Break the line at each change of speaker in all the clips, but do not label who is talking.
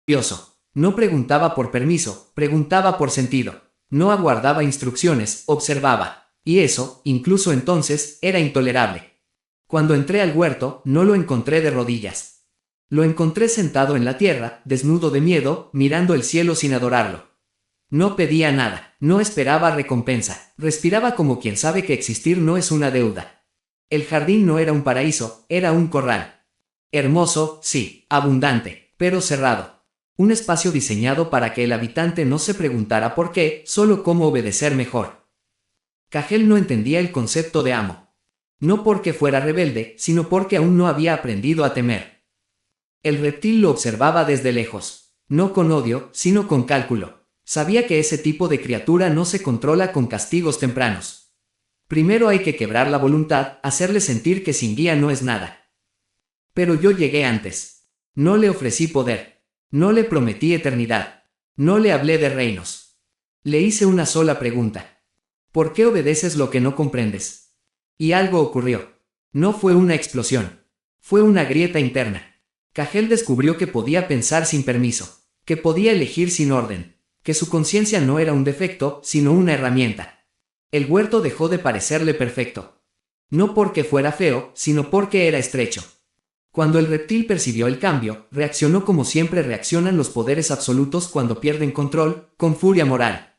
curioso. No preguntaba por permiso, preguntaba por sentido. No aguardaba instrucciones, observaba. Y eso, incluso entonces, era intolerable. Cuando entré al huerto, no lo encontré de rodillas. Lo encontré sentado en la tierra, desnudo de miedo, mirando el cielo sin adorarlo. No pedía nada, no esperaba recompensa, respiraba como quien sabe que existir no es una deuda. El jardín no era un paraíso, era un corral. Hermoso, sí, abundante, pero cerrado. Un espacio diseñado para que el habitante no se preguntara por qué, solo cómo obedecer mejor. Cajel no entendía el concepto de amo. No porque fuera rebelde, sino porque aún no había aprendido a temer. El reptil lo observaba desde lejos, no con odio, sino con cálculo. Sabía que ese tipo de criatura no se controla con castigos tempranos. Primero hay que quebrar la voluntad, hacerle sentir que sin guía no es nada. Pero yo llegué antes. No le ofrecí poder. No le prometí eternidad. No le hablé de reinos. Le hice una sola pregunta. ¿Por qué obedeces lo que no comprendes? Y algo ocurrió. No fue una explosión. Fue una grieta interna. Cajel descubrió que podía pensar sin permiso, que podía elegir sin orden, que su conciencia no era un defecto, sino una herramienta. El huerto dejó de parecerle perfecto. No porque fuera feo, sino porque era estrecho. Cuando el reptil percibió el cambio, reaccionó como siempre reaccionan los poderes absolutos cuando pierden control, con furia moral.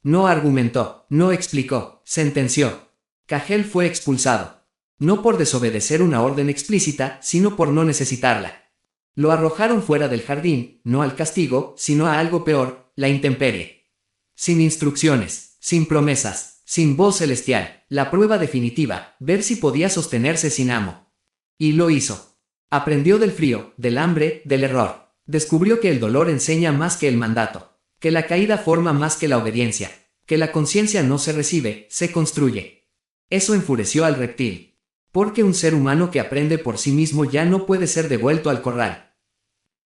No argumentó, no explicó, sentenció. Cajel fue expulsado. No por desobedecer una orden explícita, sino por no necesitarla. Lo arrojaron fuera del jardín, no al castigo, sino a algo peor, la intemperie. Sin instrucciones, sin promesas, sin voz celestial, la prueba definitiva, ver si podía sostenerse sin amo. Y lo hizo. Aprendió del frío, del hambre, del error. Descubrió que el dolor enseña más que el mandato, que la caída forma más que la obediencia, que la conciencia no se recibe, se construye. Eso enfureció al reptil. Porque un ser humano que aprende por sí mismo ya no puede ser devuelto al corral.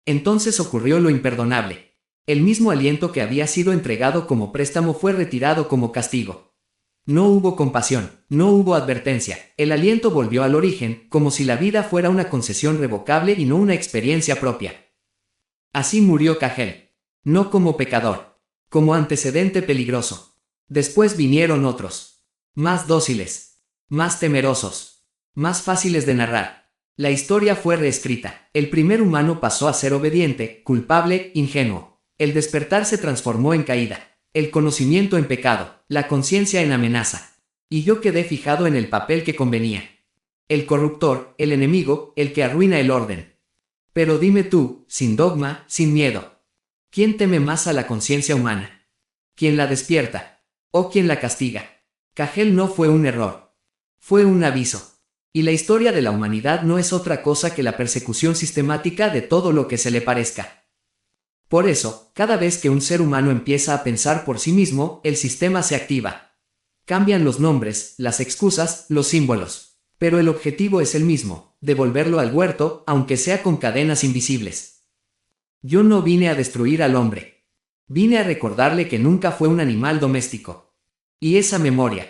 Entonces ocurrió lo imperdonable. El mismo aliento que había sido entregado como préstamo fue retirado como castigo. No hubo compasión, no hubo advertencia, el aliento volvió al origen, como si la vida fuera una concesión revocable y no una experiencia propia. Así murió Cajel. No como pecador, como antecedente peligroso. Después vinieron otros. Más dóciles. Más temerosos. Más fáciles de narrar. La historia fue reescrita. El primer humano pasó a ser obediente, culpable, ingenuo. El despertar se transformó en caída. El conocimiento en pecado. La conciencia en amenaza. Y yo quedé fijado en el papel que convenía. El corruptor, el enemigo, el que arruina el orden. Pero dime tú, sin dogma, sin miedo. ¿Quién teme más a la conciencia humana? ¿Quién la despierta? ¿O quién la castiga? Cajel no fue un error. Fue un aviso. Y la historia de la humanidad no es otra cosa que la persecución sistemática de todo lo que se le parezca. Por eso, cada vez que un ser humano empieza a pensar por sí mismo, el sistema se activa. Cambian los nombres, las excusas, los símbolos. Pero el objetivo es el mismo, devolverlo al huerto, aunque sea con cadenas invisibles. Yo no vine a destruir al hombre. Vine a recordarle que nunca fue un animal doméstico. Y esa memoria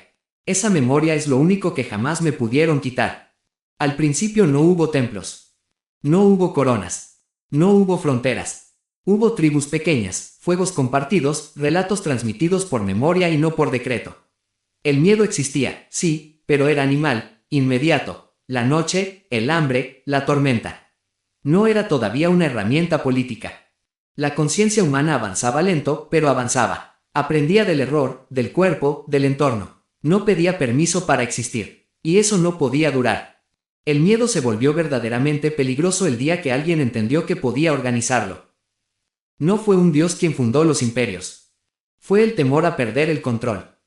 es lo único que jamás me pudieron quitar. Al principio no hubo templos. No hubo coronas. No hubo fronteras. Hubo tribus pequeñas, fuegos compartidos, relatos transmitidos por memoria y no por decreto. El miedo existía, sí, pero era animal, inmediato. La noche, el hambre, la tormenta. No era todavía una herramienta política. La conciencia humana avanzaba lento, pero avanzaba. Aprendía del error, del cuerpo, del entorno. No pedía permiso para existir. Y eso no podía durar. El miedo se volvió verdaderamente peligroso el día que alguien entendió que podía organizarlo. No fue un dios quien fundó los imperios. Fue el temor a perder el control.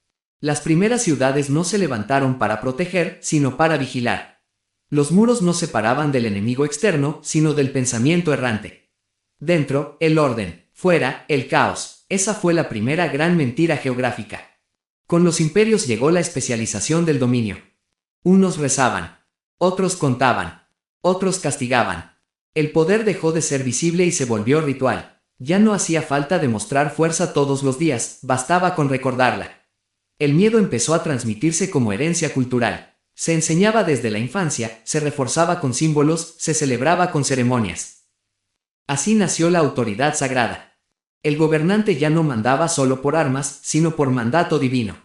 Las primeras ciudades no se levantaron para proteger, sino para vigilar. Los muros no separaban del enemigo externo, sino del pensamiento errante. Dentro, el orden. Fuera, el caos. Esa fue la primera gran mentira geográfica. Con los imperios llegó la especialización del dominio. Unos rezaban. Otros contaban. Otros castigaban. El poder dejó de ser visible y se volvió ritual. Ya no hacía falta demostrar fuerza todos los días, bastaba con recordarla. El miedo empezó a transmitirse como herencia cultural. Se enseñaba desde la infancia, se reforzaba con símbolos, se celebraba con ceremonias. Así nació la autoridad sagrada. El gobernante ya no mandaba solo por armas, sino por mandato divino.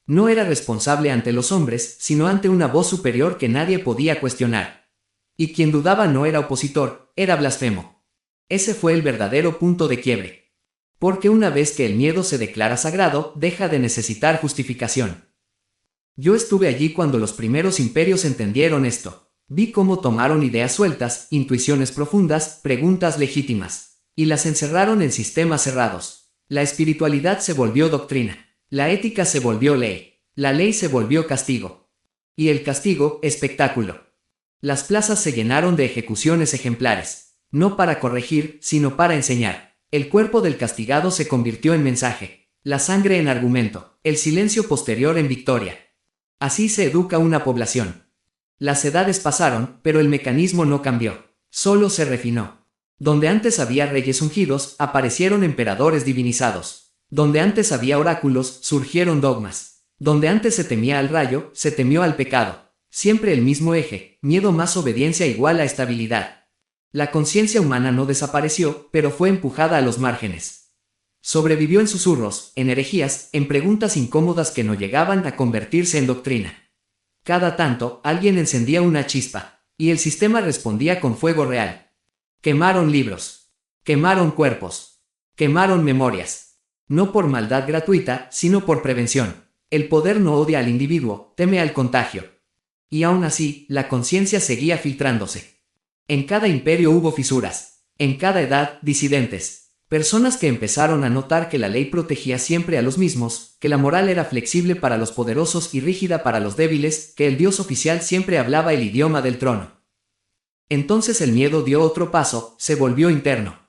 No era responsable ante los hombres, sino ante una voz superior que nadie podía cuestionar. Y quien dudaba no era opositor, era blasfemo. Ese fue el verdadero punto de quiebre. Porque una vez que el miedo se declara sagrado, deja de necesitar justificación. Yo estuve allí cuando los primeros imperios entendieron esto. Vi cómo tomaron ideas sueltas, intuiciones profundas, preguntas legítimas, y las encerraron en sistemas cerrados. La espiritualidad se volvió doctrina. La ética se volvió ley. La ley se volvió castigo. Y el castigo, espectáculo. Las plazas se llenaron de ejecuciones ejemplares. No para corregir, sino para enseñar. El cuerpo del castigado se convirtió en mensaje. La sangre en argumento. El silencio posterior en victoria. Así se educa una población. Las edades pasaron, pero el mecanismo no cambió. Solo se refinó. Donde antes había reyes ungidos, aparecieron emperadores divinizados. Donde antes había oráculos, surgieron dogmas. Donde antes se temía al rayo, se temió al pecado. Siempre el mismo eje, miedo más obediencia igual a estabilidad. La conciencia humana no desapareció, pero fue empujada a los márgenes. Sobrevivió en susurros, en herejías, en preguntas incómodas que no llegaban a convertirse en doctrina. Cada tanto, alguien encendía una chispa, y el sistema respondía con fuego real. Quemaron libros. Quemaron cuerpos. Quemaron memorias. No por maldad gratuita, sino por prevención. El poder no odia al individuo, teme al contagio. Y aún así, la conciencia seguía filtrándose. En cada imperio hubo fisuras. En cada edad, disidentes. Personas que empezaron a notar que la ley protegía siempre a los mismos, que la moral era flexible para los poderosos y rígida para los débiles, que el dios oficial siempre hablaba el idioma del trono. Entonces el miedo dio otro paso, se volvió interno.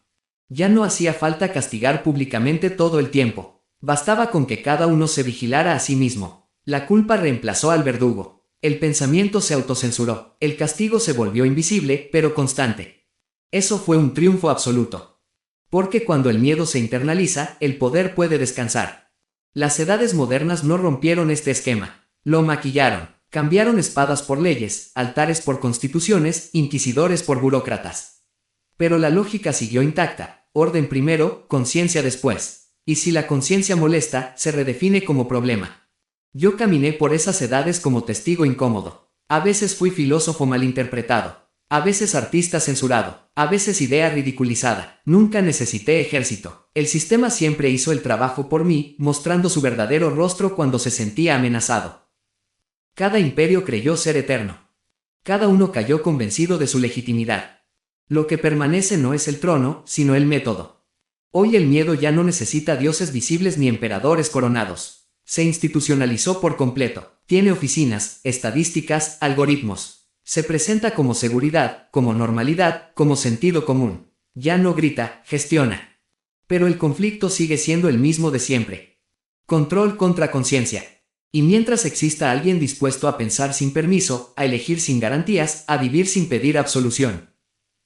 Ya no hacía falta castigar públicamente todo el tiempo. Bastaba con que cada uno se vigilara a sí mismo. La culpa reemplazó al verdugo. El pensamiento se autocensuró. El castigo se volvió invisible, pero constante. Eso fue un triunfo absoluto. Porque cuando el miedo se internaliza, el poder puede descansar. Las edades modernas no rompieron este esquema. Lo maquillaron. Cambiaron espadas por leyes, altares por constituciones, inquisidores por burócratas. Pero la lógica siguió intacta. Orden primero, conciencia después. Y si la conciencia molesta, se redefine como problema. Yo caminé por esas edades como testigo incómodo. A veces fui filósofo malinterpretado. A veces artista censurado, a veces idea ridiculizada. Nunca necesité ejército. El sistema siempre hizo el trabajo por mí, mostrando su verdadero rostro cuando se sentía amenazado. Cada imperio creyó ser eterno. Cada uno cayó convencido de su legitimidad. Lo que permanece no es el trono, sino el método. Hoy el miedo ya no necesita dioses visibles ni emperadores coronados. Se institucionalizó por completo. Tiene oficinas, estadísticas, algoritmos. Se presenta como seguridad, como normalidad, como sentido común. Ya no grita, gestiona. Pero el conflicto sigue siendo el mismo de siempre. Control contra conciencia. Y mientras exista alguien dispuesto a pensar sin permiso, a elegir sin garantías, a vivir sin pedir absolución,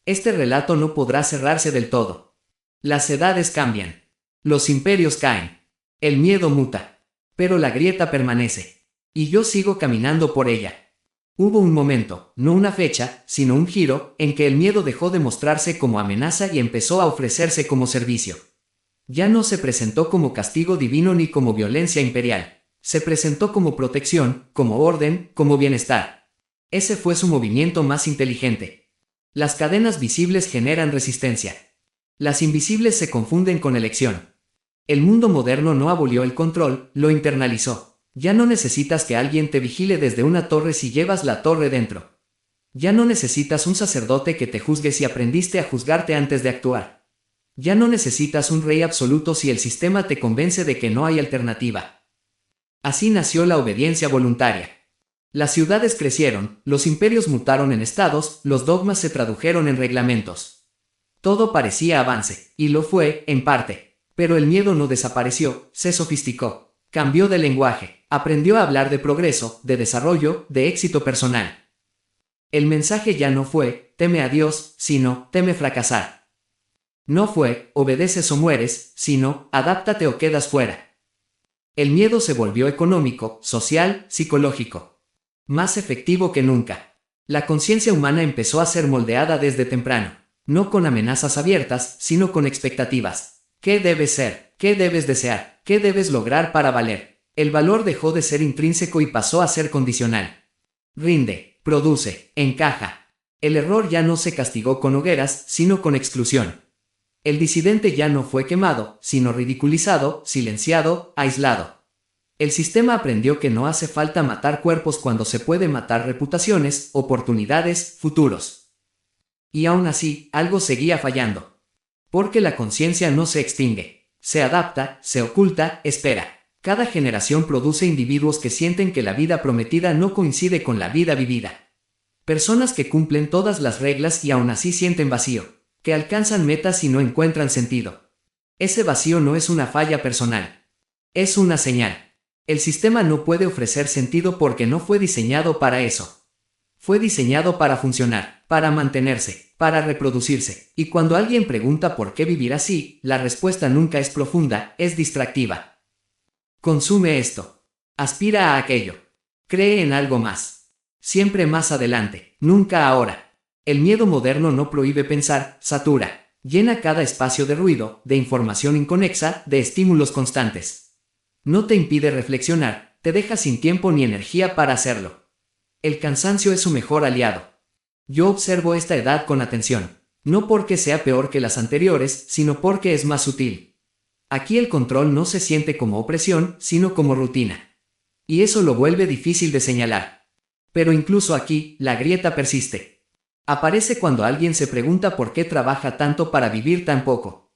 este relato no podrá cerrarse del todo. Las edades cambian. Los imperios caen. El miedo muta. Pero la grieta permanece. Y yo sigo caminando por ella. Hubo un momento, no una fecha, sino un giro, en que el miedo dejó de mostrarse como amenaza y empezó a ofrecerse como servicio. Ya no se presentó como castigo divino ni como violencia imperial. Se presentó como protección, como orden, como bienestar. Ese fue su movimiento más inteligente. Las cadenas visibles generan resistencia. Las invisibles se confunden con elección. El mundo moderno no abolió el control, lo internalizó. Ya no necesitas que alguien te vigile desde una torre si llevas la torre dentro. Ya no necesitas un sacerdote que te juzgue si aprendiste a juzgarte antes de actuar. Ya no necesitas un rey absoluto si el sistema te convence de que no hay alternativa. Así nació la obediencia voluntaria. Las ciudades crecieron, los imperios mutaron en estados, los dogmas se tradujeron en reglamentos. Todo parecía avance, y lo fue, en parte. Pero el miedo no desapareció, se sofisticó. Cambió de lenguaje, aprendió a hablar de progreso, de desarrollo, de éxito personal. El mensaje ya no fue, teme a Dios, sino, teme fracasar. No fue, obedeces o mueres, sino, adáptate o quedas fuera. El miedo se volvió económico, social, psicológico. Más efectivo que nunca. La conciencia humana empezó a ser moldeada desde temprano. No con amenazas abiertas, sino con expectativas. ¿Qué debes ser? ¿Qué debes desear? ¿Qué debes lograr para valer? El valor dejó de ser intrínseco y pasó a ser condicional. Rinde, produce, encaja. El error ya no se castigó con hogueras, sino con exclusión. El disidente ya no fue quemado, sino ridiculizado, silenciado, aislado. El sistema aprendió que no hace falta matar cuerpos cuando se puede matar reputaciones, oportunidades, futuros. Y aún así, algo seguía fallando. Porque la conciencia no se extingue. Se adapta, se oculta, espera. Cada generación produce individuos que sienten que la vida prometida no coincide con la vida vivida. Personas que cumplen todas las reglas y aún así sienten vacío, que alcanzan metas y no encuentran sentido. Ese vacío no es una falla personal. Es una señal. El sistema no puede ofrecer sentido porque no fue diseñado para eso. Fue diseñado para funcionar, para mantenerse, para reproducirse, y cuando alguien pregunta por qué vivir así, la respuesta nunca es profunda, es distractiva. Consume esto. Aspira a aquello. Cree en algo más. Siempre más adelante, nunca ahora. El miedo moderno no prohíbe pensar, satura. Llena cada espacio de ruido, de información inconexa, de estímulos constantes. No te impide reflexionar, te deja sin tiempo ni energía para hacerlo. El cansancio es su mejor aliado. Yo observo esta edad con atención, no porque sea peor que las anteriores, sino porque es más sutil. Aquí el control no se siente como opresión, sino como rutina. Y eso lo vuelve difícil de señalar. Pero incluso aquí, la grieta persiste. Aparece cuando alguien se pregunta por qué trabaja tanto para vivir tan poco.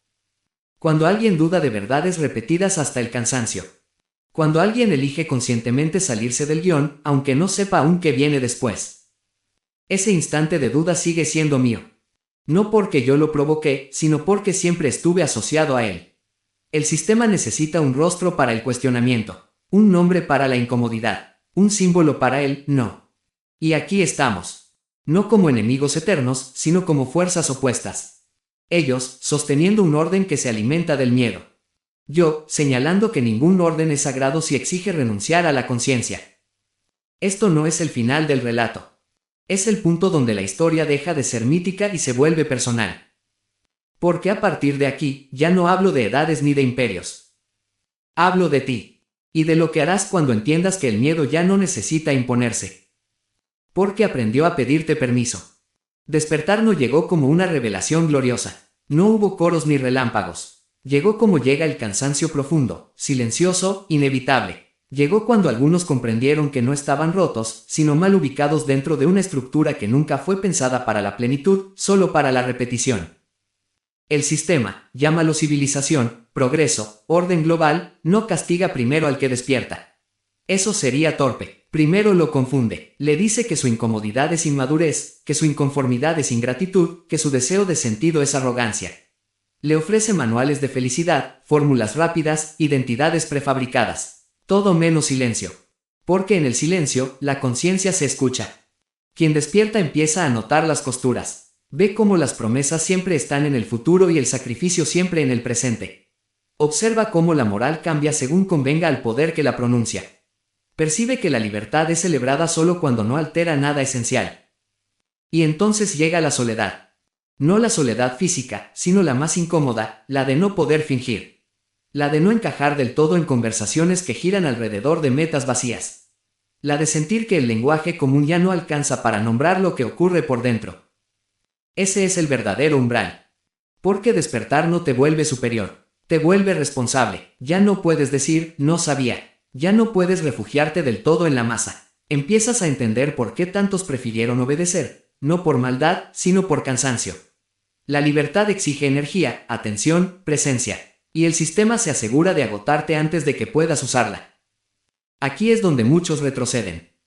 Cuando alguien duda de verdades repetidas hasta el cansancio. Cuando alguien elige conscientemente salirse del guión, aunque no sepa aún qué viene después. Ese instante de duda sigue siendo mío. No porque yo lo provoqué, sino porque siempre estuve asociado a él. El sistema necesita un rostro para el cuestionamiento, un nombre para la incomodidad, un símbolo para el no. Y aquí estamos. No como enemigos eternos, sino como fuerzas opuestas. Ellos, sosteniendo un orden que se alimenta del miedo. Yo, señalando que ningún orden es sagrado si exige renunciar a la conciencia. Esto no es el final del relato. Es el punto donde la historia deja de ser mítica y se vuelve personal. Porque a partir de aquí, ya no hablo de edades ni de imperios. Hablo de ti. Y de lo que harás cuando entiendas que el miedo ya no necesita imponerse. Porque aprendió a pedirte permiso. Despertar no llegó como una revelación gloriosa. No hubo coros ni relámpagos. Llegó como llega el cansancio profundo, silencioso, inevitable. Llegó cuando algunos comprendieron que no estaban rotos, sino mal ubicados dentro de una estructura que nunca fue pensada para la plenitud, solo para la repetición. El sistema, llámalo civilización, progreso, orden global, no castiga primero al que despierta. Eso sería torpe. Primero lo confunde, le dice que su incomodidad es inmadurez, que su inconformidad es ingratitud, que su deseo de sentido es arrogancia. Le ofrece manuales de felicidad, fórmulas rápidas, identidades prefabricadas. Todo menos silencio. Porque en el silencio, la conciencia se escucha. Quien despierta empieza a notar las costuras. Ve cómo las promesas siempre están en el futuro y el sacrificio siempre en el presente. Observa cómo la moral cambia según convenga al poder que la pronuncia. Percibe que la libertad es celebrada solo cuando no altera nada esencial. Y entonces llega la soledad. No la soledad física, sino la más incómoda, la de no poder fingir. La de no encajar del todo en conversaciones que giran alrededor de metas vacías. La de sentir que el lenguaje común ya no alcanza para nombrar lo que ocurre por dentro. Ese es el verdadero umbral. Porque despertar no te vuelve superior, te vuelve responsable. Ya no puedes decir, no sabía. Ya no puedes refugiarte del todo en la masa. Empiezas a entender por qué tantos prefirieron obedecer, no por maldad, sino por cansancio. La libertad exige energía, atención, presencia, y el sistema se asegura de agotarte antes de que puedas usarla. Aquí es donde muchos retroceden.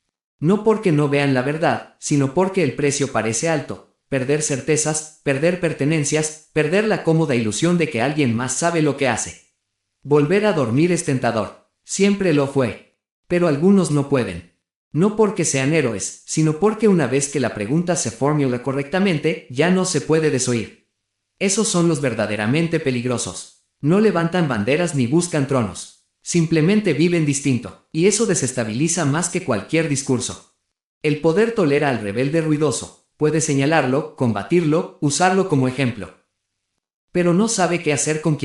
No porque no vean la verdad, sino porque el precio parece alto. Perder certezas, perder pertenencias, perder la cómoda ilusión de que alguien más sabe lo que hace. Volver a dormir es tentador. Siempre lo fue. Pero algunos no pueden. No porque sean héroes, sino porque una vez que la pregunta se formula correctamente, ya no se puede desoír. Esos son los verdaderamente peligrosos. No levantan banderas ni buscan tronos. Simplemente viven distinto, y eso desestabiliza más que cualquier discurso. El poder tolera al rebelde ruidoso, Puede señalarlo, combatirlo, usarlo como ejemplo. Pero no sabe qué hacer con quien